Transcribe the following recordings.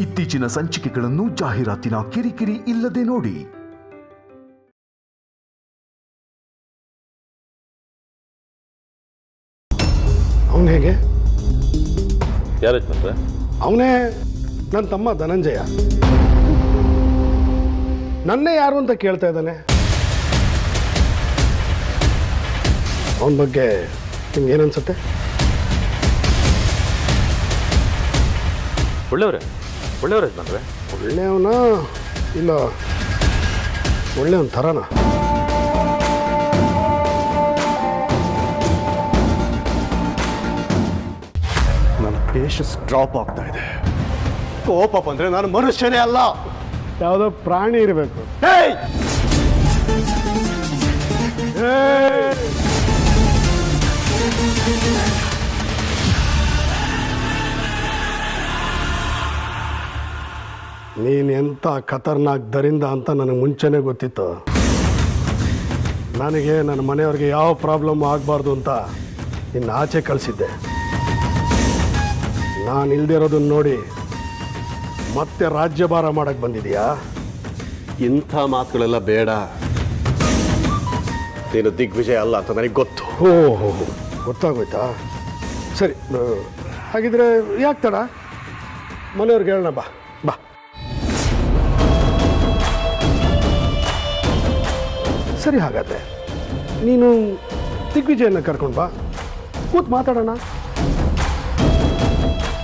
ಇತ್ತೀಚಿನ ಸಂಚಿಕೆಗಳನ್ನು ಜಾಹೀರಾತಿನ ಕಿರಿಕಿರಿ ಇಲ್ಲದೆ ನೋಡಿ. ಅವನು ಹೇಗೆ? ಯಾರು ಯಜಮಾನ್ರೆ? ಅವನೇ ನನ್ನ ತಮ್ಮ ಧನಂಜಯ. ನನ್ನೇ ಯಾರು ಅಂತ ಕೇಳ್ತಾ ಇದ್ದಾನೆ. ಅವನ ಬಗ್ಗೆ ನಿಮ್ಗೆ ಏನನ್ಸುತ್ತೆ? ಒಳ್ಳೆಯವರೇ ಯಜಮಾನ್ರೆ. ಒಳ್ಳೆಯವನ ಇಲ್ಲ ಒಳ್ಳೆಯವನ ಥರನ? ನನ್ನ ಪೇಷನ್ಸ್ ಡ್ರಾಪ್ ಆಗ್ತಾ ಇದೆ. ಕೋಪ ಬಂದ್ರೆ ನಾನು ಮನುಷ್ಯನೇ ಅಲ್ಲ, ಯಾವುದೋ ಪ್ರಾಣಿ ಇರಬೇಕು. ನೀನು ಎಂಥ ಖತರ್ನಾಕ್ ದರಿಂದ ಅಂತ ನನಗೆ ಮುಂಚೆನೇ ಗೊತ್ತಿತ್ತು. ನನಗೆ ನನ್ನ ಮನೆಯವ್ರಿಗೆ ಯಾವ ಪ್ರಾಬ್ಲಮ್ ಆಗಬಾರ್ದು ಅಂತ ಇನ್ನು ಆಚೆ ಕಳಿಸಿದ್ದೆ. ನಾನು ಇಲ್ದಿರೋದನ್ನ ನೋಡಿ ಮತ್ತೆ ರಾಜ್ಯಭಾರ ಮಾಡಕ್ಕೆ ಬಂದಿದೆಯಾ? ಇಂಥ ಮಾತುಗಳೆಲ್ಲ ಬೇಡ. ನೀನು ದಿಗ್ವಿಜಯ ಅಲ್ಲ ಅಂತ ನನಗೆ ಗೊತ್ತು. ಓಹೋ, ಗೊತ್ತಾಗೋಯ್ತಾ? ಸರಿ, ಹಾಗಿದ್ರೆ ಯಾಕೆ ತಡ? ಮನೆಯವ್ರಿಗೆ ಹೇಳೋಣ. ಬಾ ಬಾ. ಸರಿ, ಹಾಗಾದ್ರೆ ನೀನು ದಿಗ್ವಿಜಯನ ಕರ್ಕೊಂಡು ಬಾ, ಕೂತ್ ಮಾತಾಡೋಣ.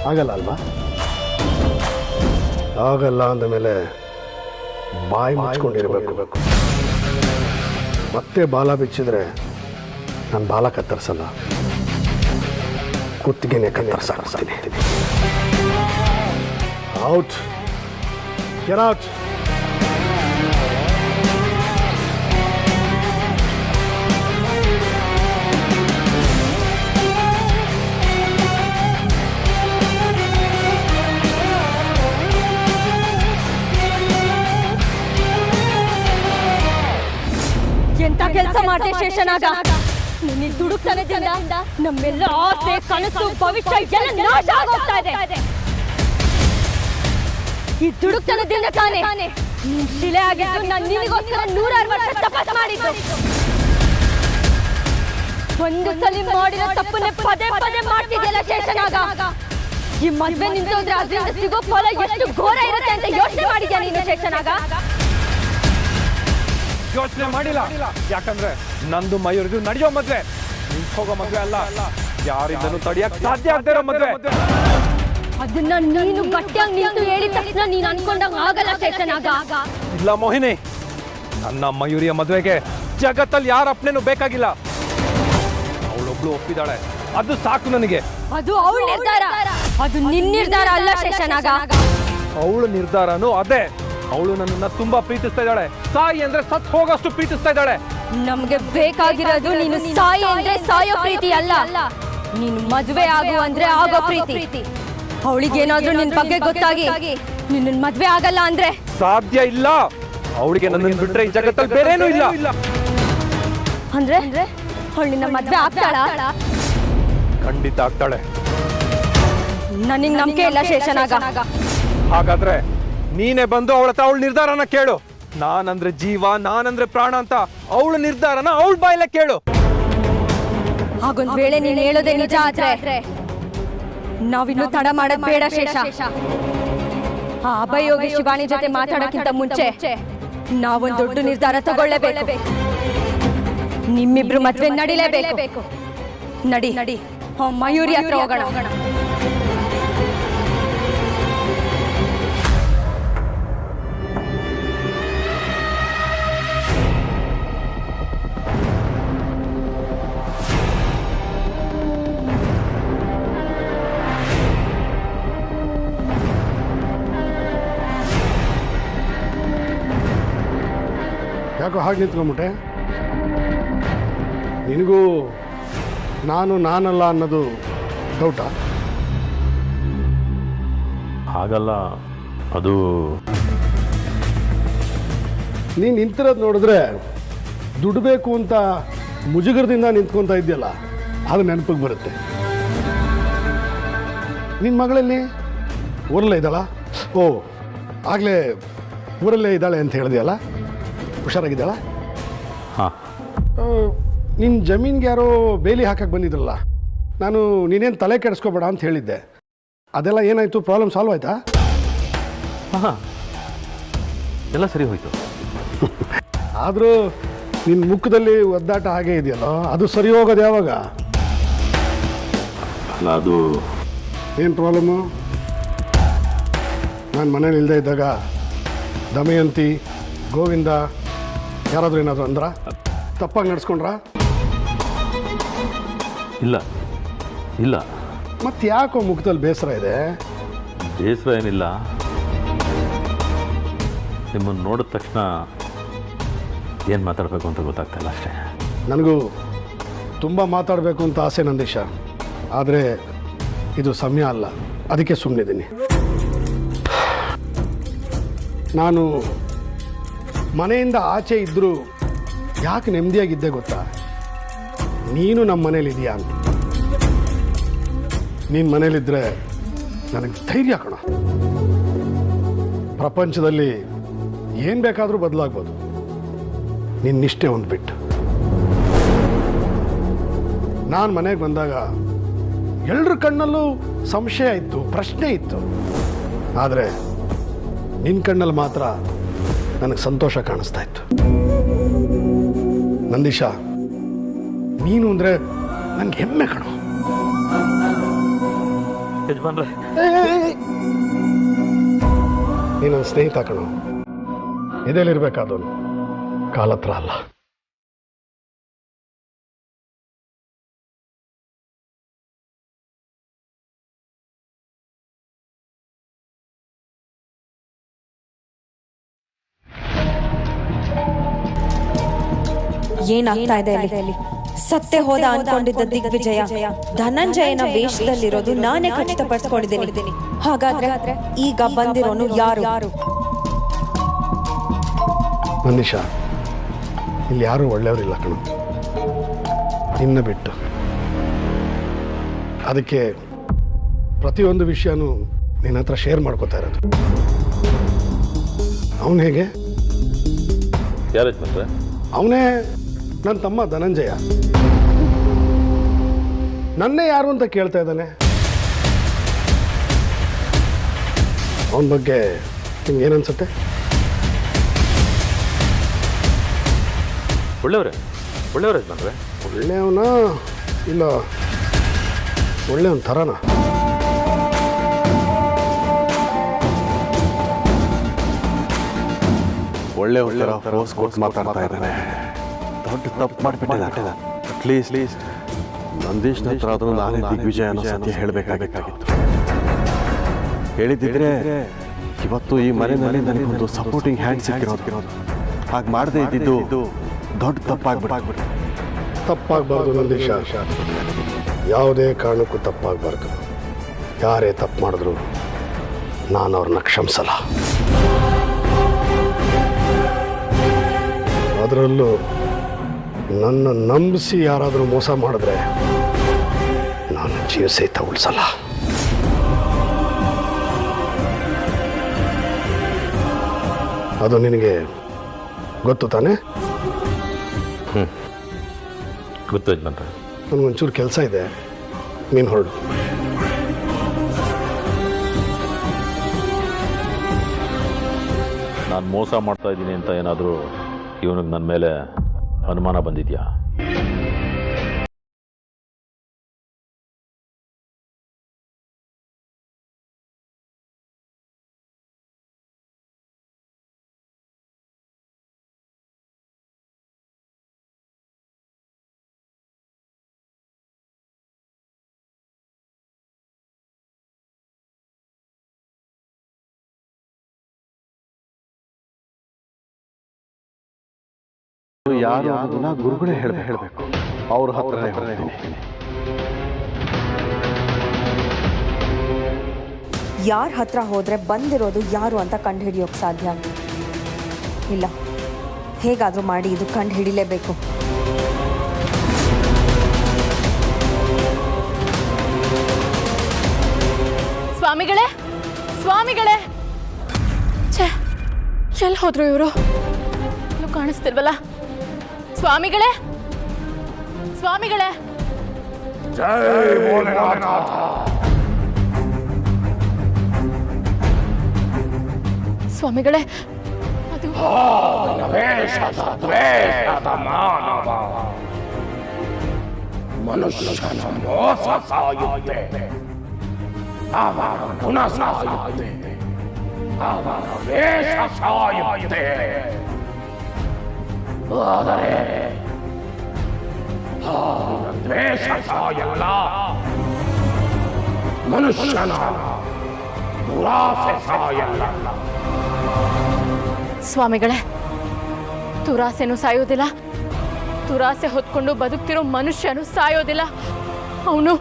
ಆಗಲ್ಲ ಅಲ್ವಾ? ಆಗಲ್ಲ ಅಂದಮೇಲೆ ಬಾಯಿ ಮುಚ್ಕೊಂಡಿರಬೇಕು. ಮತ್ತೆ ಬಾಲ ಬಿಚ್ಚಿದ್ರೆ ನಾನು ಬಾಲ ಕತ್ತರಿಸಲ್ಲ, ಕುತ್ತಿಗೆನೆ ಕತ್ತರಿಸ್ತೀನಿ. Out, get out. ಎಂತ ಕೆಲಸ ಮಾಡಿದೆ ಶೇಷನಾಗ? ನಿನ್ನ ದುಡುಕ್ತನದಿಂದ ನಮ್ಮೆಲ್ಲ ಆಸೆ, ಕನಸು, ಭವಿಷ್ಯ ಎಲ್ಲ ನಾಶ ಆಗೋಗ್ತಾ ಇದೆ. ಈ ದುಡುಕ್ತನದಿಂದ ತಾನೇ ನೀನ್ ಶಿಲೆ ಆಗಿದ್ದು ನಾನು ನಿನಗೋಸ್ಕರ 106 ವರ್ಷ ತಪಸ್ ಮಾಡಿದ್ದು. ಒಂದು ಸಲ ಮಾಡಿರೋ ತಪ್ಪನ್ನೇ ಪದೇ ಪದೇ ಮಾಡ್ತಿದ್ಯಲ್ಲ ಶೇಷನಾಗ. ಈ ಮದ್ವೆ ನಿಂತೋದ್ರೆ ಅದರಿಂದ ಸಿಗೋ ಫಲ ಎಷ್ಟು ಘೋರ ಇರುತ್ತೆ ಅಂತ ಯೋಚನೆ ಮಾಡಿದ್ಯಾ ನೀನು ಶೇಷನಾಗ? ಯೋಚನೆ ಮಾಡಿಲ್ಲ. ಯಾಕಂದ್ರೆ ನಂದು ಮಯೂರ್ಗೂ ನಡೆಯೋ ಮದ್ವೆ, ಹೋಗೋ ಮದ್ವೆ ಅಲ್ಲ. ಯಾರಿಂದನೂ ತಡಿಯಕ್ ಸಾಧ್ಯ ಆಗದೆ ಇರೋ ಮದ್ವೆ. ಅದನ್ನ ನೀನು ಗಟ್ಟಿಯಾಗಿ ನಿಂತು ಹೇಳಿದ ತಕ್ಷಣ ನೀನು ಅನ್ಕೊಂಡಂಗ ಆಗಲ್ಲ ಶೇಷನಾಗ. ಇಲ್ಲ ಮೋಹಿನಿ, ನನ್ನ ಮಯೂರಿಯ ಮದ್ವೆಗೆ ಜಗತ್ತಲ್ಲಿ ಯಾರ ಅಪ್ಪನೇನು ಬೇಕಾಗಿಲ್ಲ. ಅವಳೊಬ್ಳು ಒಪ್ಪಿದಾಳೆ, ಅದು ಸಾಕು ನನಗೆ. ಅದು ಅವಳ ನಿರ್ಧಾರ, ಅದು ನಿನ್ನ ನಿರ್ಧಾರ ಅಲ್ಲ ಶೇಷನಾಗ. ಅವಳ ನಿರ್ಧಾರನೂ ಅದೇ. ಅವಳು ನನ್ನನ್ನ ತುಂಬಾ ಪ್ರೀತಿಸ್ತಾ ಇದ್ದಾಳೆ. ಸಾಯಿ ಅಂದ್ರೆ ಸತ್ ಹೋಗೋಷ್ಟು ಪ್ರೀತಿಸ್ತಾ ಇದ್ದಾಳೆ. ನಮ್ಗೆ ಬೇಕಾಗಿರೋದು ನೀನು ಸಾಯಿ ಅಂದ್ರೆ ಸಾಯೋ ಪ್ರೀತಿ ಅಲ್ಲ, ನೀನು ಮದ್ವೆ ಆಗು ಅಂದ್ರೆ ಆಗೋ ಪ್ರೀತಿ. ಅವಳಿಗೇನಾದ್ರೂ ನಿನ್ ಬಗ್ಗೆ ಗೊತ್ತಾಗಿ ನಿನ್ನ ಮದ್ವೆ ಆಗಲ್ಲ ಅಂದ್ರೆ ಸಾಧ್ಯ ಇಲ್ಲ. ಅವಳಿಗೆ ನನ್ನನ್ನು ಬಿಟ್ರೆ ಈ ಜಗತ್ತಲ್ಲಿ ಬೇರೇನೂ ಇಲ್ಲ. ಅಂದ್ರೆ ಅವಳು ನಿನ್ನ ಮದ್ವೆ ಆಗ್ತಾಳ? ಖಂಡಿತ ಆಗ್ತಾಳೆ. ನನಗ್ ನಂಬಿಕೆ ಇಲ್ಲ ಶೇಷನಾಗ. ಹಾಗಾದ್ರೆ ನೀನೇ ಬಂದು ಅವಳ ನಿರ್ಧಾರನ ಕೇಳು. ನಾನಂದ್ರೆ ಜೀವ, ನಾನಂದ್ರೆ ಪ್ರಾಣ ಅಂತ ಅವಳ ನಿರ್ಧಾರನ ಅವಳ ಬಾಯಲ್ಲೇ ಕೇಳು. ಹಾಗೊಂದ್ ವೇಳೆ ನೀನ್ ಹೇಳೋದೇ ನಿಜ ಆದ್ರೆ ನಾವಿನ್ನು ತಡ ಮಾಡೋದ್ ಬೇಡ ಶೇಷ. ಆ ಅಭಯೋಗಿ ಶಿವಾನಿ ಜೊತೆ ಮಾತಾಡೋಕ್ಕಿಂತ ಮುಂಚೆ ನಾವೊಂದು ದೊಡ್ಡ ನಿರ್ಧಾರ ತಗೊಳ್ಳೇಬೇಕು. ನಿಮ್ಮಿಬ್ರು ಮದ್ವೆ ನಡಿಲೇಬೇಕು. ನಡಿ ನಡಿ, ಮಯೂರಿ ಹತ್ರ ಹೋಗೋಣ. ಯಾಕೋ ಹಾಗೆ ನಿಂತ್ಕೊಂಬಿಟ್ಟೆ? ನಿನಗೂ ನಾನಲ್ಲ ಅನ್ನೋದು ಡೌಟಾ? ಹಾಗಲ್ಲ, ಅದು ನೀನು ನಿಂತಿರೋದು ನೋಡಿದ್ರೆ ದುಡ್ಬೇಕು ಅಂತ ಮುಜುಗರದಿಂದ ನಿಂತ್ಕೊತಾ ಇದೆಯಲ್ಲ, ಅದು ನೆನಪಿಗೆ ಬರುತ್ತೆ. ನಿನ್ನ ಮಗಳಲ್ಲಿ ಊರಲ್ಲ ಇದ್ದಾಳ? ಓ ಆಗಲೇ ಊರಲ್ಲೇ ಇದ್ದಾಳೆ ಅಂತ ಹೇಳಿದೆಯಲ್ಲ, ಹುಷಾರಾಗಿದ್ದಾಳ? ಹಾಂ. ನಿನ್ನ ಜಮೀನಿಗೆ ಯಾರೋ ಬೇಲಿ ಹಾಕಕ್ಕೆ ಬಂದಿದ್ರಲ್ಲ, ನಾನು ನೀನೇನು ತಲೆ ಕೆಡಿಸ್ಕೋಬೇಡ ಅಂತ ಹೇಳಿದ್ದೆ. ಅದೆಲ್ಲ ಏನಾಯಿತು? ಪ್ರಾಬ್ಲಮ್ ಸಾಲ್ವ್ ಆಯಿತಾ? ಹಾಂ, ಎಲ್ಲ ಸರಿ ಹೋಯಿತು. ಆದರೂ ನಿನ್ನ ಮುಖದಲ್ಲಿ ಒದ್ದಾಟ ಹಾಗೆ ಇದೆಯಲ್ಲ, ಅದು ಸರಿ ಹೋಗೋದು ಯಾವಾಗ? ಅಲ್ಲ, ಅದು ಏನು ಪ್ರಾಬ್ಲಮ್ಮು? ನಾನು ಮನೇಲಿ ಇಲ್ಲದೆ ಇದ್ದಾಗ ದಮಯಂತಿ, ಗೋವಿಂದ ಯಾರಾದರೂ ಏನಾದರೂ ಅಂದ್ರ? ತಪ್ಪಾಗಿ ನಡೆಸ್ಕೊಂಡ್ರಾ? ಇಲ್ಲ ಇಲ್ಲ. ಮತ್ತು ಯಾಕೋ ಮುಖದಲ್ಲಿ ಬೇಸರ ಇದೆ? ಬೇಸರ ಏನಿಲ್ಲ, ನಿಮ್ಮನ್ನು ನೋಡಿದ ತಕ್ಷಣ ಏನು ಮಾತಾಡಬೇಕು ಅಂತ ಗೊತ್ತಾಗ್ತಾಯಿಲ್ಲ ಅಷ್ಟೇ. ನನಗೂ ತುಂಬ ಮಾತಾಡಬೇಕು ಅಂತ ಆಸೆ ನಂದೀಶ, ಆದರೆ ಇದು ಸಮಯ ಅಲ್ಲ, ಅದಕ್ಕೆ ಸುಮ್ಮನಿದ್ದೀನಿ. ನಾನು ಮನೆಯಿಂದ ಆಚೆ ಇದ್ದರೂ ಯಾಕೆ ನೆಮ್ಮದಿಯಾಗಿದ್ದೆ ಗೊತ್ತಾ? ನೀನು ನಮ್ಮ ಮನೇಲಿದೆಯಾ ಅಂತ. ನೀನು ಮನೇಲಿದ್ದರೆ ನನಗೆ ಧೈರ್ಯ ಕಣ. ಪ್ರಪಂಚದಲ್ಲಿ ಏನು ಬೇಕಾದರೂ ಬದಲಾಗ್ಬೋದು, ನಿನ್ನಿಷ್ಟೇ ಒಂದು ಬಿಟ್ಟು. ನಾನು ಮನೆಗೆ ಬಂದಾಗ ಎಲ್ಲರ ಕಣ್ಣಲ್ಲೂ ಸಂಶಯ ಇತ್ತು, ಪ್ರಶ್ನೆ ಇತ್ತು. ಆದರೆ ನಿನ್ನ ಕಣ್ಣಲ್ಲಿ ಮಾತ್ರ ನನಗೆ ಸಂತೋಷ ಕಾಣಿಸ್ತಾ ಇತ್ತು. ನಂದೀಶ, ನೀನು ಅಂದರೆ ನನಗೆ ಹೆಮ್ಮೆ ಕಣೋ. ಯಜಮಾನ್ರೆ, ನೀನು ನನ್ನ ಸ್ನೇಹಿತ ಕಣೋ, ಇದೆಲ್ಲಿರ್ಬೇಕಾದವನು, ಕಾಲತ್ರ ಅಲ್ಲ. ಏನಾಗ್ತಾ ಇದೆ ಅಲ್ಲಿ? ಸತ್ತೆ ಹೋದ ಅನ್ಕೊಂಡಿದ್ದ ದಿಗ್ವಿಜಯ ಧನಂಜಯನ ವೇಷದಲ್ಲಿರೋದು ನಾನೇ ಖಚಿತಪಡಿಸ್ಕೊಂಡಿದ್ದೀನಿ. ಹಾಗಾದ್ರೆ ಈಗ ಬಂದಿರೋನು ಯಾರು? ಮನೀಷ, ಇಲ್ಲಿ ಯಾರೂ ಒಳ್ಳೆಯವರಿಲ್ಲ ಕಣೋ, ನಿನ್ನ ಬಿಟ್ಟು. ಅದಕ್ಕೆ ಪ್ರತಿಯೊಂದು ವಿಷಯನೂ ನಿನ್ನ ಹತ್ರ ಶೇರ್ ಮಾಡ್ಕೋತಾ ಇರೋದು. ಅವನು ಹೇಗೆ? ಯಾರು ಯಜಮಾನ್ರೆ? ಅವನೇ ನನ್ನ ತಮ್ಮ ಧನಂಜಯ. ನನ್ನೇ ಯಾರು ಅಂತ ಕೇಳ್ತಾ ಇದ್ದಾನೆ. ಅವನ ಬಗ್ಗೆ ನಿಮ್ಗೆ ಏನನ್ಸುತ್ತೆ? ಒಳ್ಳೆಯವರೇ ಯಜಮಾನ್ರೆ? ಒಳ್ಳೆಯವನ ಇಲ್ಲ ಒಳ್ಳೆಯವನ ಥರನ? ಒಳ್ಳೆ ಫೋರ್ಸ್ ಕೊಟ್ಟು ಮಾತಾಡ್ತಾ ಇದ್ದಾನೆ. ದೊಡ್ಡ ತಪ್ಪು ಮಾಡಿಬಿಟ್ಟಿದ್ದಾನೆ. ಅಟ್ಲೀಸ್ಟ್ ನಂದೀಶ್ನ ಹತ್ರ ಆದರೂ ನಾನೇ ದಿಗ್ವಿಜಯ ಅನ್ನೋ ಸತ್ಯ ಹೇಳಬೇಕಾಗಿತ್ತು. ಹೇಳಿದ್ದಿದ್ರೆ ಇವತ್ತು ಈ ಮನೆಯಲ್ಲಿ ನನಗೊಂದು ಸಪೋರ್ಟಿಂಗ್ ಹ್ಯಾಂಡ್ ಸಿಕ್ಕಿರೋದು. ಹಾಗೆ ಮಾಡದೇ ಇದ್ದಿದ್ದು ದೊಡ್ಡ ತಪ್ಪಾಗ್ಬಿಟ್ಟು. ತಪ್ಪಾಗಬಾರ್ದು ನಂದೀಶ, ಯಾವುದೇ ಕಾರಣಕ್ಕೂ ತಪ್ಪಾಗಬಾರ್ದು. ಯಾರೇ ತಪ್ಪು ಮಾಡಿದ್ರು ನಾನು ಅವ್ರನ್ನ ಕ್ಷಮಿಸಲ್ಲ. ಅದರಲ್ಲೂ ನನ್ನ ನಂಬಿಸಿ ಯಾರಾದರೂ ಮೋಸ ಮಾಡಿದ್ರೆ ನಾನು ಜೀವ ಸಹಿತ ಉಳಿಸಲ್ಲ. ಅದು ನಿನಗೆ ಗೊತ್ತು ತಾನೆ? ಗೊತ್ತು ಯಜಮಾನ್ರೆ. ನನಗೊಂಚೂರು ಕೆಲಸ ಇದೆ, ನೀನು ಹೊರಡು. ನಾನು ಮೋಸ ಮಾಡ್ತಾ ಇದ್ದೀನಿ ಅಂತ ಏನಾದರೂ ಇವನಿಗೆ ನನ್ನ ಮೇಲೆ ಅನುಮಾನ ಬಂದಿದೆಯಾ? ಯಾರು ಅದನ್ನ ಗುರುಗಳೇ ಹೇಳಬೇಕು. ಅವ್ರ ಹತ್ರನೇ ಹೋಗ್ತೀನಿ. ಯಾರ ಹತ್ರ ಹೋದ್ರೆ ಬಂದಿರೋದು ಯಾರು ಅಂತ ಕಂಡು ಹಿಡಿಯೋಕೆ ಸಾಧ್ಯ ಇಲ್ಲ. ಹೇಗಾದ್ರೂ ಮಾಡಿ ಇದು ಕಂಡು ಹಿಡಿಲೇಬೇಕು. ಸ್ವಾಮಿಗಳೇ, ಸ್ವಾಮಿಗಳೇ, ಎಲ್ಲಿ ಹೋದ್ರು ಇವರು? ಕಾಣಿಸ್ತಿಲ್ವಲ್ಲ? ಸ್ವಾಮಿಗಳೇ, ಸ್ವಾಮಿಗಳೇ! ಸ್ವಾಮಿಗಳೇ, ಅದು ಮನುಷ್ಯನ ಮೋಸ ಸಾಯುತ್ತೆ, ಅವನ ಗುಣ ಸಾಯುತ್ತೆ, ಅವನ ವೇಷ ಸಾಯುತ್ತೆ. ಆದರೆ ಅವನ ದ್ವೇಷ ಸಾಯಲ್ಲ, ಮನುಷ್ಯನ ದುರಾಸೆ ಸಾಯಲ್ಲ. ಸ್ವಾಮಿಗಳೇ, ದುರಾಸೆನೂ ಸಾಯೋದಿಲ್ಲ, ದುರಾಸೆ ಹೊತ್ಕೊಂಡು ಬದುಕ್ತಿರೋ ಮನುಷ್ಯನು ಸಾಯೋದಿಲ್ಲ. ಅವನು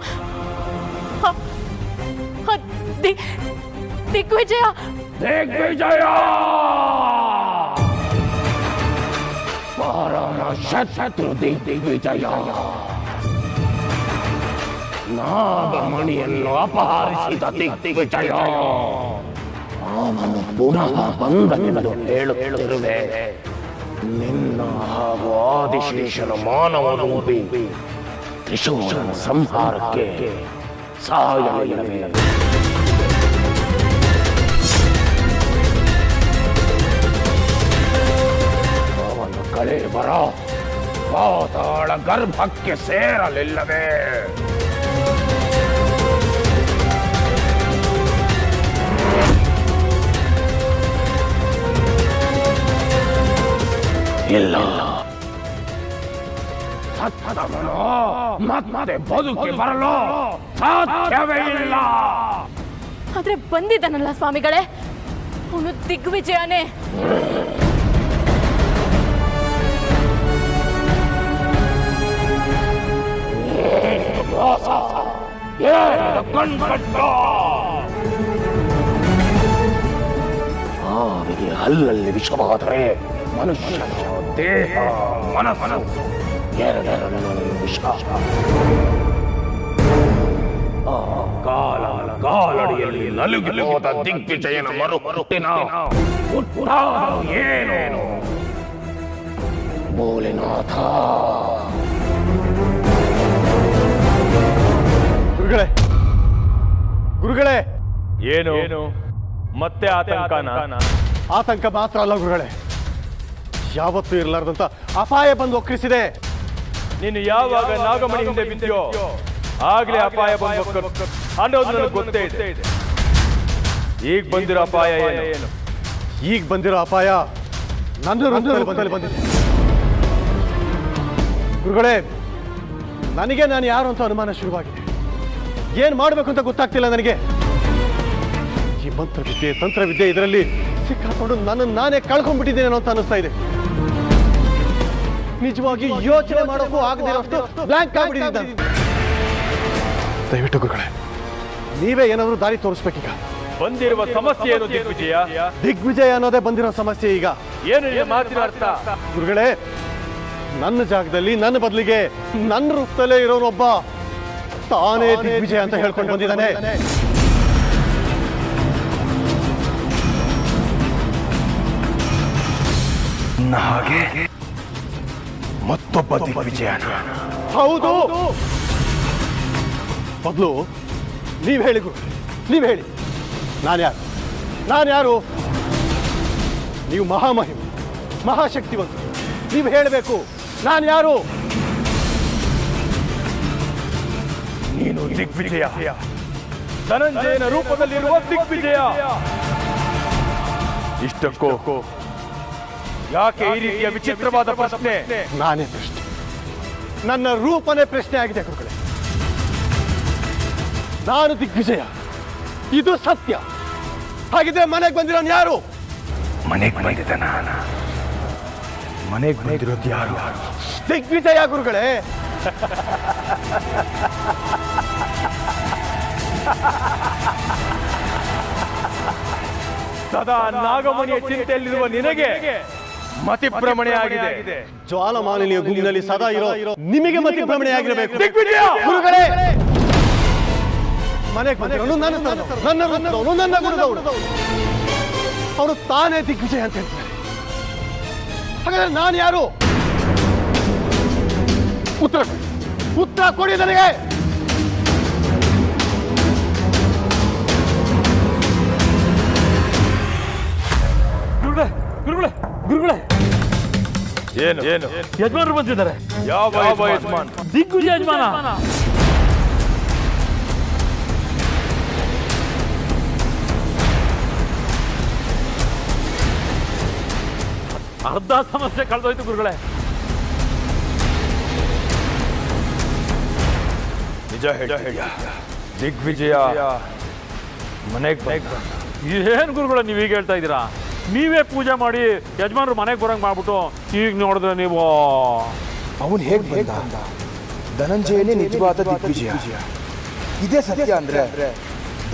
ದಿಗ್ವಿಜಯ. ದಿಗ್ವಿಜಯ ಪರಮ ಶತ್ರು ದಿಗ್ವಿಜಯ ನಾಗಮಣಿಯನ್ನು ಅಪಹರಿಸಿದ ದಿಗ್ವಿಜಯ ಅವನು ಪುನಃ ಬಂದನೆಂದು ಹೇಳುತ್ತಿರುವೆ. ನಿನ್ನ ಹಾಗೂ ಆದಿಶೇಷನ ಮಾನವ ರೂಪಿ ತ್ರಿಶೂಲನ ಸಂಹಾರಕ್ಕೆ ಸಾಯಲಿಲ್ಲವೇ? ಅವನ ಕಳೆ ಬರ ಪಾತಾಳ ಗರ್ಭಕ್ಕೆ ಸೇರಲಿಲ್ಲವೇ? ಇಲ್ಲ, ಸತ್ತವನು ಮತ್ತೆ ಬದುಕಿ ಬರಲು ಸಾಧ್ಯವೇ ಇಲ್ಲ. ಆದ್ರೆ ಬಂದಿದ್ದಾನಲ್ಲ ಸ್ವಾಮಿಗಳೇ, ಅವನು ದಿಗ್ವಿಜಯನೇ. ಆವಿಗೆ ಹಲ್ಲಲ್ಲಿ ವಿಷವಾದರೆ ಮನುಷ್ಯನ ದೇಹ ಮನಸ್ಸು ಎರಡರಲ್ಲೂ ವಿಷ. ಆ ಕಾಲಡಿಯಲ್ಲಿ ನಲುಗಿ ಹೋದ ದಿಗ್ವಿಜಯನ ಮರುಹುಟ್ಟಿನ ಹುಟ್ಟಾದರೂ ಏನು? ಭೋಲೆನಾಥ. ಗುರುಗಳೇ, ಗುರುಗಳೇ, ಏನು ಮತ್ತೆ ಆತಂಕನ? ಆತಂಕ ಮಾತ್ರ ಅಲ್ಲ ಗುರುಗಳೇ, ಯಾವತ್ತೂ ಇರಲಾರ್ದಂತ ಅಪಾಯ ಬಂದು ಒಕ್ಕರಿಸಿದೆ. ನೀನು ಯಾವಾಗ ನಾಗಮಣಿ ಹಿಂದೆ ಬಿದ್ದೆಯೋ ಆಗ್ಲೇ ಅಪಾಯ ಬಂದು ಅನ್ನೋದು ನನಗೆ ಗೊತ್ತೇ ಇದೆ. ಈಗ ಬಂದಿರೋ ಅಪಾಯ ಏನು? ಈಗ ಬಂದಿರೋ ಅಪಾಯ ನನ್ನ ರೂಪದಲ್ಲಿ ಬಂದಿದೆ. ಗುರುಗಳೇ, ನನಗೆ ನಾನು ಯಾರು ಅಂತ ಅನುಮಾನ ಶುರುವಾಗಿದೆ. ಏನ್ ಮಾಡಬೇಕು ಅಂತ ಗೊತ್ತಾಗ್ತಿಲ್ಲ ನನಗೆ. ಈ ಮಂತ್ರವಿದ್ಯೆ, ತಂತ್ರವಿದ್ಯೆ ಇದರಲ್ಲಿ ಸಿಕ್ಕಾಕೊಂಡು ನನ್ನನ್ನು ನಾನೇ ಕಳ್ಕೊಂಡ್ಬಿಟ್ಟಿದ್ದೇನೆ ಅಂತ ಅನಿಸ್ತಾ ಇದೆ. ನಿಜವಾಗಿ ಯೋಚನೆ ಮಾಡೋಕ್ಕೂ ಆಗದೆ ಇರೋಷ್ಟು ಬ್ಲಾಂಕ್ ಆಗ್ಬಿಟ್ಟಿದ್ದೀನಿ. ದಯವಿಟ್ಟು ಗುರುಗಳೇ, ನೀವೇ ಏನಾದರೂ ದಾರಿ ತೋರಿಸ್ಬೇಕೀಗ. ಬಂದಿರುವ ಸಮಸ್ಯೆ ಏನು ದಿಗ್ವಿಜಯ? ದಿಗ್ವಿಜಯ ಅನ್ನೋದೇ ಬಂದಿರೋ ಸಮಸ್ಯೆ ಈಗ. ಏನು ಮಾತಿನ ಅರ್ಥ? ಗುರುಗಳೇ, ನನ್ನ ಜಾಗದಲ್ಲಿ ನನ್ನ ಬದಲಿಗೆ ನನ್ನ ರೂಪದಲ್ಲೇ ಇರೋನೊಬ್ಬ ತಾನೇ ದಿಗ್ವಿಜಯ ಅಂತ ಹೇಳ್ಕೊಂಡು ಬಂದಿದ್ದಾನೆ. ಹಾಗೆ ಮತ್ತೊಬ್ಬ ದಿಗ್ವಿಜಯ. ಹೌದು, ಮೊದಲು ನೀವ್ ಹೇಳಿ ಗುರು, ನೀವ್ ಹೇಳಿ. ನಾನ್ಯಾರು? ನೀವು ಮಹಾಮಹಿಮ, ಮಹಾಶಕ್ತಿವಂತ. ನೀವು ಹೇಳಬೇಕು, ನಾನು ಯಾರು? ನೀನು ದಿಗ್ವಿಜಯ, ಧನಂಜಯನ ರೂಪದಲ್ಲಿರುವ ದಿಗ್ವಿಜಯ. ಇಷ್ಟಕ್ಕೂ ಯಾಕೆ ಈ ರೀತಿಯ ವಿಚಿತ್ರವಾದ ಪ್ರಶ್ನೆ? ನಾನೇ ಪ್ರಶ್ನೆ, ನನ್ನ ರೂಪನೇ ಪ್ರಶ್ನೆ ಆಗಿದೆ ಗುರುಗಳೇ. ನಾನು ದಿಗ್ವಿಜಯ, ಇದು ಸತ್ಯ. ಹಾಗಿದ್ರೆ ಮನೆಗೆ ಬಂದಿರೋನು ಯಾರು? ಮನೆಗೆ ಬಂದಿದ್ದ ನಾನು. ಮನೆಗೆ ಬಂದಿರೋದು ಯಾರು? ದಿಗ್ವಿಜಯ ಗುರುಗಳೇ. ಸದಾ ನಾಗಮಣಿಯ ಚಿಂತೆಯಲ್ಲಿರುವ ನಿನಗೆ ಮತಿಭ್ರಮಣೆ ಆಗಿದೆ. ಜ್ವಾಲಮಾಲಿನಿಯ ಗುಂಪಿನಲ್ಲಿ ಸದಾ ಇರೋ ನಿಮಗೆ ಮತಿಭ್ರಮಣೆ ಆಗಿರಬೇಕು. ದಿಗ್ವಿಜಯ ಗುರುಗಳೇ, ಮನೆಗೆ ಬಂದಿರೋನು ನನ್ನ ಗುರುದವನು. ಅವನು ತಾನೇ ದಿಗ್ವಿಜಯ ಅಂತ ಹೇಳ್ತಾರೆ. ಹಾಗಾದ್ರೆ ನಾನು ಯಾರು? ಉತ್ತರ ಕೊಡಿ ನನಗೆ. ಗುರುಗಳೇ ಏನು ಯಜಮಾನರು ಬಂದಿದ್ದಾರೆ. ಯಾವ ಯಜಮಾನ್? ದಿಗ್ವಿಜಯ ಯಜಮಾನ. ಅರ್ಧ ಸಮಸ್ಯೆ ಕಳೆದೋಯ್ತು ಗುರುಗಳೇ. ನಿಜ ಹೇಳ್ತೀಯ? ದಿಗ್ವಿಜಯ ಮನೆಗೆ ಏನ್ ಗುರುಗಳ ನೀವು ಈಗ ಹೇಳ್ತಾ ಇದ್ದೀರಾ? ನೀವೇ ಪೂಜೆ ಮಾಡಿ ಯಜಮಾನರು ಮನೆಗೆ ಬರಂಗ್ ಮಾಡ್ಬಿಟ್ಟು ಈಗ ನೋಡಿದ್ರೆ ನೀವು ಅವನು ಹೇಗೆ ಬಂದ? ಧನಂಜಯನೇ ನಿಜವಾದ ದಿಗ್ವಿಜಯ. ಇದೇ ಸತ್ಯ ಅಂದ್ರೆ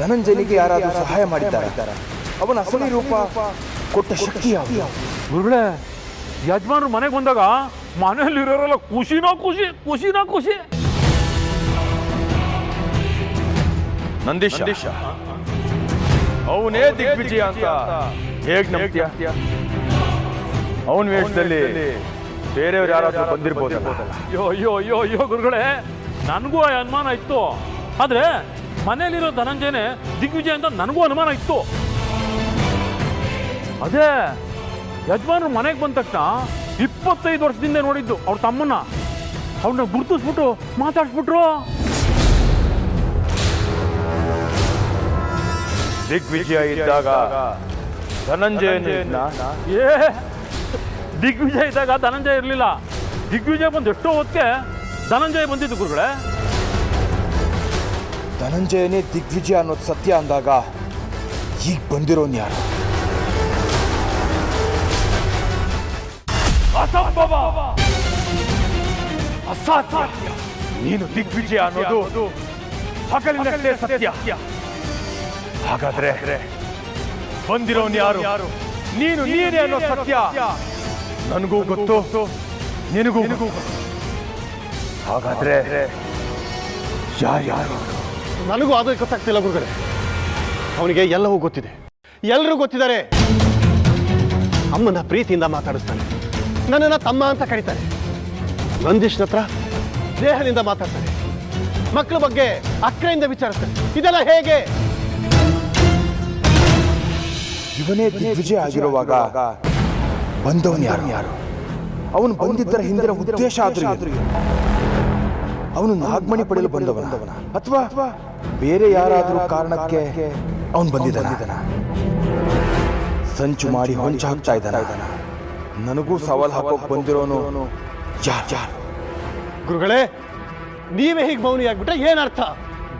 ಧನಂಜಯನಿಗೆ ಯಾರಾದರೂ ಸಹಾಯ ಮಾಡಿದ್ದಾರೆ. ಅವನ ಅಸಲಿ ರೂಪ ಕೊಟ್ಟ ಶಕ್ತಿ ಯಾವುದು? ಗುರುಗಳೇ, ಯಜಮಾನರು ಮನೆಗೆ ಬಂದಾಗ ಮನೆಯಲ್ಲಿರೋರೆಲ್ಲ ಖುಷಿನೋ ಖುಷಿ. ನಂದೀಶ ಅವನೇ ದಿಗ್ವಿಜಯ ಅಂತ ಹೇಗ್ ನಂಬ್ತೀಯ? ಅವನ ವೇಷದಲ್ಲಿ ಬೇರೆಯವ್ರು ಯಾರಾದ್ರೂ ಬಂದಿರ್ಬೋದಲ್ಲ? ಅಯ್ಯೋ ಗುರುಗಳೇ, ನನಗೂ ಅನುಮಾನ ಇತ್ತು. ಆದ್ರೆ ಮನೆಯಲ್ಲಿರೋ ಧನಂಜಯನೇ ದಿಗ್ವಿಜಯ ಅಂತ ನನಗೂ ಅನುಮಾನ ಇತ್ತು. ಅದೇ ಯಜಮಾನರು ಮನೆಗೆ ಬಂದ ತಕ್ಷಣ 25 ವರ್ಷದಿಂದ ನೋಡಿದ್ದು ಅವ್ರ ತಮ್ಮನ್ನ, ಅವ್ರನ್ನ ಗುರ್ತಿಸ್ಬಿಟ್ಟು ಮಾತಾಡ್ಸ್ಬಿಟ್ರು. ದಿಗ್ವಿಜಯ ಇದ್ದಾಗ ಧನಂಜಯ ದಿಗ್ವಿಜಯ ಇದ್ದಾಗ ಧನಂಜಯ ಇರಲಿಲ್ಲ. ದಿಗ್ವಿಜಯ ಬಂದು ಎಷ್ಟೋ ಹೊತ್ತಿಗೆ ಧನಂಜಯ ಬಂದಿದ್ದು ಗುರುಗಳೇ. ಧನಂಜಯನೇ ದಿಗ್ವಿಜಯ ಅನ್ನೋದು ಸತ್ಯ ಅಂದಾಗ ಈಗ ಬಂದಿರೋನ್ ಯಾರು? ಅಸಂಭವ, ಅಸಾಧ್ಯ. ನೀನು ದಿಗ್ವಿಜಯ ಅನ್ನೋದು ಹಗಲಿನಲ್ಲೇ ಸತ್ಯ. ಹಾಗಾದ್ರೆ ಬಂದಿರೋನ್ ಯಾರು? ನೀನೇ ಅನ್ನೋ ಸತ್ಯ ನನಗೂ ಗೊತ್ತು, ನಿನಗೂ. ಹಾಗಾದ್ರೆ ಯಾರು? ನನಗೂ ಅದು ಗೊತ್ತಾಗ್ತಿಲ್ಲ ಗುರುಗಳೇ. ಅವನಿಗೆ ಎಲ್ಲವೂ ಗೊತ್ತಿದೆ, ಎಲ್ಲರೂ ಗೊತ್ತಿದ್ದಾರೆ. ಅಮ್ಮನ ಪ್ರೀತಿಯಿಂದ ಮಾತಾಡಿಸ್ತಾನೆ, ನನ್ನನ್ನ ತಮ್ಮ ಅಂತ ಕರೀತಾನೆ. ನಂದೀಶ್ನ ಹತ್ರ ದೇಹದಿಂದ ಮಾತಾಡ್ತಾನೆ, ಮಕ್ಕಳ ಬಗ್ಗೆ ಅಕ್ಕರೆಯಿಂದ ವಿಚಾರಿಸ್ತಾನೆ. ಇದೆಲ್ಲ ಹೇಗೆ? ಇವನೇ ದಿಗ್ವಿಜಯ ಆಗಿರುವಾಗ ಬಂದವನ್ ಯಾರು? ಅವನು ಬಂದಿದ್ದರ ಹಿಂದಿನ ಉದ್ದೇಶ ಆದ್ರೂ ಅವನು ನಾಗಮಣಿ ಪಡೆಯಲು ಬಂದವನ ಅಥವಾ ಬೇರೆ ಯಾರಾದರೂ ಕಾರಣಕ್ಕೆ ಅವನು ಬಂದಿದ್ದಾನ? ಸಂಚು ಮಾಡಿ ಹೊಂಚು ಹಾಕ್ತಾ ಇದ್ದಾನ. ನನಗೂ ಸವಾಲ್ ಹಾಕೋಕ್ ಬಂದಿರೋನು ಯಾರು? ಗುರುಗಳೇ, ನೀವೇ ಹೀಗೆ ಮೌನಿ ಆಗ್ಬಿಟ್ರೆ ಏನರ್ಥ?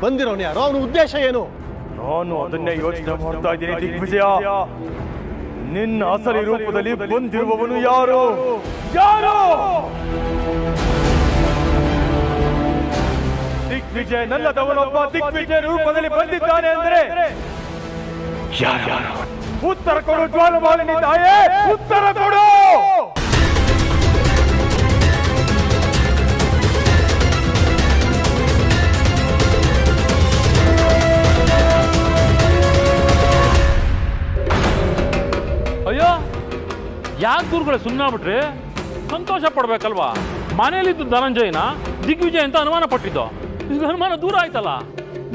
ಬಂದಿರೋನು ಯಾರು? ಅವನ ಉದ್ದೇಶ ಏನು? ನಾನು ಅದನ್ನೇ ಯೋಚನೆ ಮಾಡ್ತಾ ಇದ್ದೀನಿ ದಿಗ್ವಿಜಯ. ನಿನ್ನ ಅಸಲಿ ರೂಪದಲ್ಲಿ ಬಂದಿರುವವನು ಯಾರು? ದಿಗ್ವಿಜಯ ನನ್ನದವನೊಬ್ಬ ದಿಗ್ವಿಜಯ ರೂಪದಲ್ಲಿ ಬಂದಿದ್ದಾನೆ ಅಂದ್ರೆ ಯಾರು? ಉತ್ತರ ಕೊಡು ಜ್ವಾಲಮಾಲಿನಿ ತಾಯೇ, ಉತ್ತರ ಕೊಡು. ಅಯ್ಯೋ, ಯಾಕೆ ಗುರುಗಳೇ ಸುಮ್ಮನೆ ಬಿಟ್ರಿ? ಸಂತೋಷ ಪಡ್ಬೇಕಲ್ವಾ? ಮನೆಯಲ್ಲಿದ್ದು ಧನಂಜಯನ ದಿಗ್ವಿಜಯ ಅಂತ ಅನುಮಾನ ಪಟ್ಟಿದ್ದು, ಈಗ ಅನುಮಾನ ದೂರ ಆಯ್ತಲ್ಲ.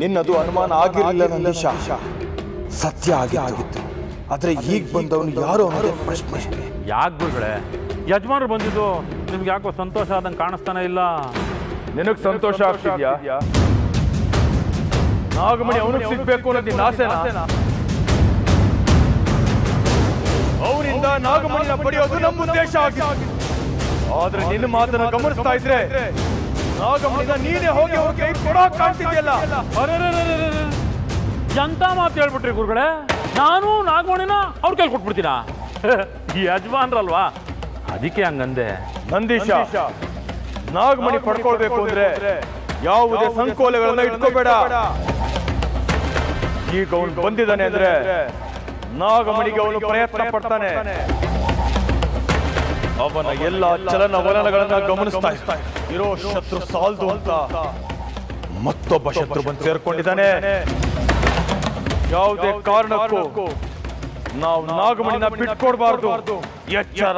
ನಿನ್ನದು ಅನುಮಾನ ಆಗಿರಲಿಲ್ಲ ನಂದೀಶ, ಸತ್ಯ ಆಗಿತ್ತು. ಆದ್ರೆ ಈಗ ಬಂದವನು ಯಾರು ಅನ್ನೋದೇ ಪ್ರಶ್ನೆ. ಯಾಕೆ ಗುರುಗಳೇ, ಯಜಮಾನರು ಬಂದಿದ್ದು ನಿಮ್ಗೆ ಯಾಕೋ ಸಂತೋಷ ಆದಂಗೆ ಕಾಣಿಸ್ತಾನೆ ಇಲ್ಲ? ನಿನಗ್ ಸಂತೋಷ ಆಗ್ತಿದ್ಯಾ? ನಾಗಮಣಿ ಅವನಿಗೆ ಸಿಗ್ಬೇಕು ಅನ್ನೋದು ನಿನ್ನ ಆಸೆನಾ? ಅವನಿಂದ ನಾಗಮಣಿನ ಪಡೆಯೋದು ನಮ್ಮ ಉದ್ದೇಶ ಆಗಿದೆ. ಆದ್ರೆ ನಿನ್ನ ಮಾತನ್ನ ಗಮನಿಸ್ತಾ ಇದ್ರೆ ನಾಗಮಣಿನ ನೀನೇ ಹೋಗಿ ಅವ್ರ ಕೈ ಕೊಡೋಕ್ ಕಾಣ್ತಿದ್ಯಲ್ಲ. ಎಂತ ಮಾತು ಹೇಳ್ಬಿಟ್ರಿ ಗುರುಗಳೇ? ನಾನು ನಾಗಮಣಿನ ಅವ್ರ ಕೈಲಿ ಕೊಟ್ಬಿಡ್ತೀನ? ಈ ಯಜಮಾನ್ರಲ್ವಾ, ಅದಕ್ಕೆ ಹಂಗಂದೆ. ನಂದೀಶ, ನಾಗಮಣಿ ಪಡ್ಕೊಳ್ಬೇಕು ಅಂದ್ರೆ ಯಾವುದೇ ಸಂಕೋಲೆಗಳನ್ನ ಇಟ್ಕೋಬೇಡ. ಈಗ ಅವನು ಬಂದಿದ್ದಾನೆ ಅಂದ್ರೆ ನಾಗಮಣಿಗೆ ಅವನು ಪ್ರಯತ್ನ ಪಡ್ತಾನೆ. ಅವನ ಎಲ್ಲ ಚಲನವಲನಗಳನ್ನ ಗಮನಿಸ್ತಾ ಇರೋ ಶತ್ರು ಸಾಲ್ದು ಅಂತ ಮತ್ತೊಬ್ಬ ಶತ್ರು ಬಂದು ಸೇರ್ಕೊಂಡಿದ್ದಾನೆ. ಯಾವುದೇ ಕಾರಣಕ್ಕೂ ನಾವು ನಾಗಮಣಿನ ಬಿಟ್ಕೊಡ್ಬಾರ್ದು. ಎಚ್ಚರ.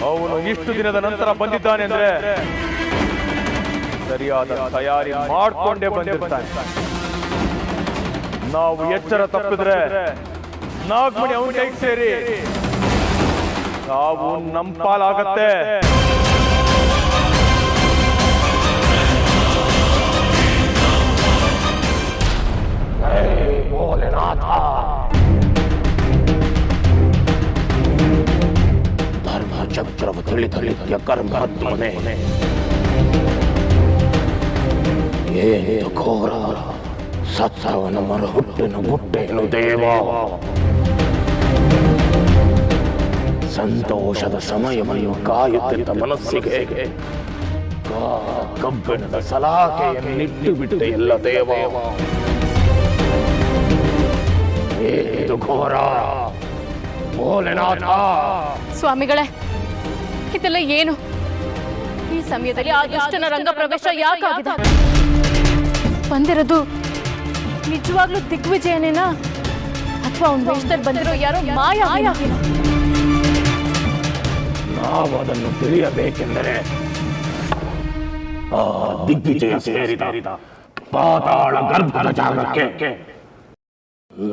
ಅವನು ಇಷ್ಟು ದಿನದ ನಂತರ ಬಂದಿದ್ದಾನೆ ಅಂದ್ರೆ ಸರಿಯಾದ ತಯಾರಿ ಮಾಡಿಕೊಂಡೇ ಬಂದಿರ್ತಾನೆ. ನಾವು ಎಚ್ಚರ ತಪ್ಪಿದ್ರೆ ನಾಗಮಣಿ ಅವನ ಕೈಗೆ ಸೇರಿ ನಾವು ನಮ್ಮ ಪಾಲಾಗತ್ತೆ. ಧರ್ಮ ಚಕ್ರವು ತಿಳಿದಲಿದ್ಯ ಕರ್ಮಾತ್ಮನೆ ಏನು ಘೋರ ಸತ್ತವನ ಮರ ಹುಟ್ಟಿನ ಬುಟ್ಟೆನು ದೇವ. ಸಂತೋಷದ ಸಮಯವನ್ನು ಕಾಯುತ್ತಿದ್ದ ಮನಸ್ಸಿಗೆ ಕಬ್ಬಿಣದ ಸಲಾಕೆಯನ್ನಿಟ್ಟು ಬಿಟ್ಟು ಎಲ್ಲ ದೇವ. ಏನಿದು ಘೋರ ಭೋಲೆನಾಥ. ಸ್ವಾಮಿಗಳೇ, ಇದೆಲ್ಲ ಏನು? ಈ ಸಮಯದಲ್ಲಿ ಆ ದುಷ್ಟನ ರಂಗ ಪ್ರವೇಶ ಯಾಕಾಗಿದೆ? ಬಂದಿರೋದು ನಿಜವಾಗ್ಲೂ ದಿಗ್ವಿಜಯನೇನಾ ಅಥವಾ ಅವನ ವೇಷದಲ್ಲಿ ಬಂದಿರೋ ಯಾರೋ ಮಾಯಾವಿನ? ನಾವು ಅದನ್ನು ತಿಳಿಯಬೇಕೆಂದರೆ ಆ ದಿಗ್ವಿಜಯ ಸೇರಿದ ಪಾತಾಳ ಗರ್ಭದ ಜಾಗಕ್ಕೆ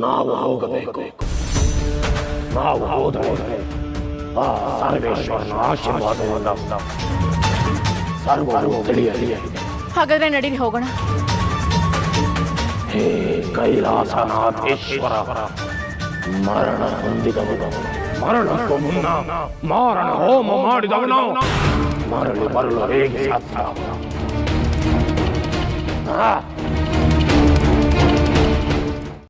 ನಾವು ಹೋಗಬೇಕು. ನಾವು ಹೋದರೆ ಆ ಸರ್ವೇಶ್ವರನ ಆಶೀರ್ವಾದದಿಂದ ಸರ್ವರೂ ತಿಳಿಯಲಿ. ಹಾಗಾದ್ರೆ ನಡೀರಿ ಹೋಗೋಣ. ಹೇ ಕೈಲಾಸನಾಥೇಶ್ವರ, ಮರಣ ಹೊಂದಿದವನು, ಮರಣಕ್ಕೂ ಮುನ್ನ ಮಾರಣ ಹೋಮ ಮಾಡಿದವನು ಮರಳಿ ಬರಲು ಹೇಗೆ ಸಾಧ್ಯ?